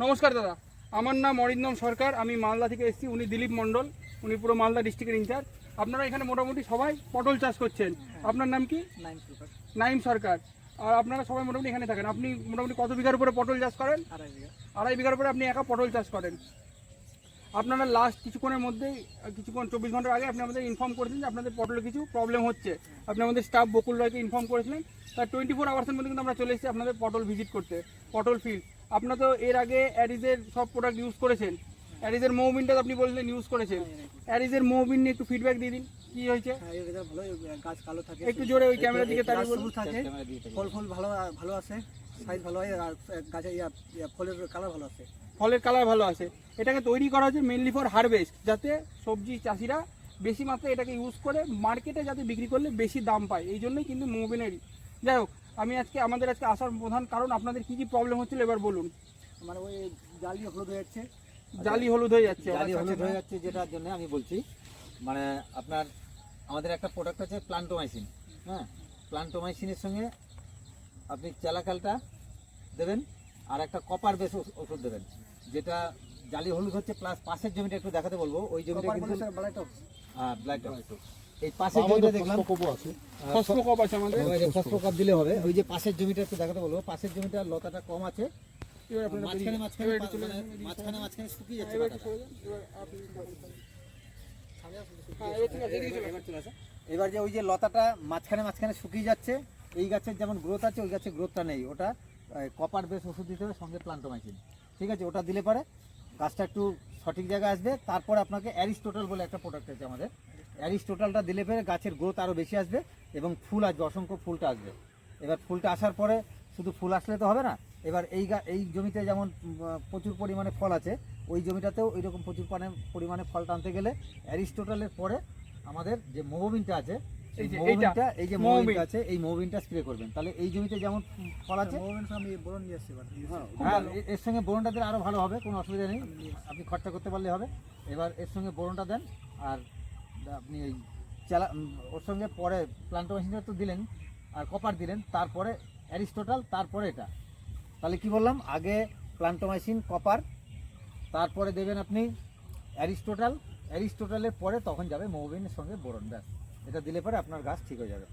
নমস্কার দাদা, আমার নাম অরিন্দম সরকার। আমি মালদা থেকে এসেছি। উনি দিলীপ মণ্ডল, উনি পুরো মালদা ডিস্ট্রিক্টের ইনচার্জ। আপনারা এখানে মোটামুটি সবাই পটল চাষ করছেন। আপনার নাম কি? নাইম সরকার। আর আপনারা সবাই মোটামুটি এখানে থাকেন। আপনি মোটামুটি কত বিঘার উপরে পটল চাষ করেন? 2.5 বিঘার উপরে আপনি একা পটল চাষ করেন। আপনারা লাস্ট কিছুক্ষণের মধ্যেই, কিছুক্ষণ 24 ঘন্টার আগে আপনি আমাদের ইনফর্ম করেছেন যে আপনাদের পটলে কিছু প্রবলেম হচ্ছে। আপনি আমাদের স্টাফ বকুল রায়কে ইনফর্ম করেছিলেন। তার 24 আওয়ার্সের মধ্যে কিন্তু আমরা চলে এসেছি আপনাদের পটল ভিজিট করতে, পটল ফিল্ড। আপনারা তো এর আগে অ্যারিজের সব প্রোডাক্ট ইউজ করেছেন। অ্যারিজের মৌবিনটা আপনি বললেন ইউজ করেছেন। অ্যারিজের মৌবিন নিয়ে একটু ফিডব্যাক দিয়ে দিন, কি হয়েছে? গাছ কালো থাকে, একটু জোরে ওই ক্যামেরার দিকে তাকিয়ে বলুন। থাকে, ফল ভালো আসে, সাইজ ভালো হয়, আর গাছের ফলের কালার ভালো আসে। ফলের কালার ভালো আছে। এটাকে তৈরি করা হচ্ছে মেনলি ফর হারভেস্ট, যাতে সবজি চাষিরা বেশি মাত্রায় এটাকে ইউজ করে মার্কেটে যাতে বিক্রি করলে বেশি দাম পায়। এই জন্যই কিন্তু মৌবিনেরই। যাই হোক, আমাদের আজকে আসার প্রধান কারণ আপনাদের কি কি প্রবলেম হচ্ছিল এবার বলুন। মানে ওই জালি হলুদ হয়ে যাচ্ছে, জালি হলুদ হয়ে যাচ্ছে। যেটার জন্য আমি বলছি, মানে আপনার আমাদের একটা প্রোডাক্ট আছে প্লান্টোমাইসিন। হ্যাঁ, প্লান্টোমাইসিনের সঙ্গে আপনি চালাকালটা দেবেন, আর একটা কপার বেস ওষুধ দেবেন, যেটা জালি হলুদ হচ্ছে। প্লাস পাশের জমিটা একটু দেখাতে বলবো, ওই জমিটা কিন্তু হ্যাঁ ব্ল্যাক টপ। এই পাশের জমিটা দেখলাম ফসফোকপ আছে আমাদের। ফসফোকাপ দিলে হবে। ওই যে পাশের জমিটা একটু দেখাতে বলবো, পাশের জমিটা লতাটা কম আছে, এবার আপনারা মাঝখানে এবার মাঝখানে শুকিয়ে যাচ্ছে এবার পাতাটা। চলে যান, এবার আপনি হ্যাঁ, এবার ঠিক আছে, এদিকে চলে আসুন। এবার যে ওই যে লতাটা মাঝখানে শুকিয়ে যাচ্ছে, এই গাছের যেমন গ্রোথ আছে ওই গাছের গ্রোথটা নেই, ওটা কপার বেস ওষুধ দিতে হবে, সঙ্গে প্লান্টোমাইসিন। ঠিক আছে, ওটা দিলে পরে গাছটা একটু সঠিক জায়গায় আসবে। তারপরে আপনাকে অ্যারিস্টোটাল বলে একটা প্রোডাক্ট আছে আমাদের, অ্যারিস্টোটালটা দিলে পরে গাছের গ্রোথ আরও বেশি আসবে এবং ফুল আসবে, অসংখ্য ফুলটা আসবে। এবার ফুলটা আসার পরে শুধু ফুল আসলে তো হবে না, এবার এই জমিতে যেমন প্রচুর পরিমাণে ফল আছে, ওই জমিটাতেও ওইরকম প্রচুর পরিমাণে ফল টানতে গেলে অ্যারিস্টোটালের পরে আমাদের যে মোবিনটা আছে, এই যে মোবিনটা আছে, এই মোবিনটা স্প্রে করবেন। তাহলে এই জমিতে যেমন ফল আছে, আমি বোরন নিয়ে আসছি এবার। হ্যাঁ এর সঙ্গে বোরনটা দিলে আরও ভালো হবে, কোনো অসুবিধা নেই, আপনি খরচা করতে পারলে হবে। এবার এর সঙ্গে বোরনটা দেন, আর আপনি এই ওর সঙ্গে পরে প্লান্টোমাইসিনটা তো দিলেন, আর কপার দিলেন, তারপরে অ্যারিস্টোটাল, তারপরে এটা। তাহলে কি বললাম, আগে প্লান্টোমাইসিন, কপার, তারপরে দেবেন আপনি অ্যারিস্টোটালের পরে তখন যাবে মোবিনের সঙ্গে বোরন। ব্যাস, এটা দিলে পরে আপনার গাছ ঠিক হয়ে যাবে।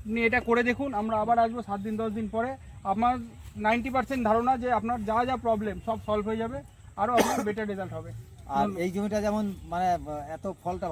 আপনি এটা করে দেখুন, আমরা আবার আসবো 7 দিন 10 দিন পরে। আমার 90% ধারণা যে আপনার যা যা প্রবলেম সব সলভ হয়ে যাবে, আরও আপনার বেটার রেজাল্ট হবে। আর এই জমিটা যেমন মানে এত ফলটা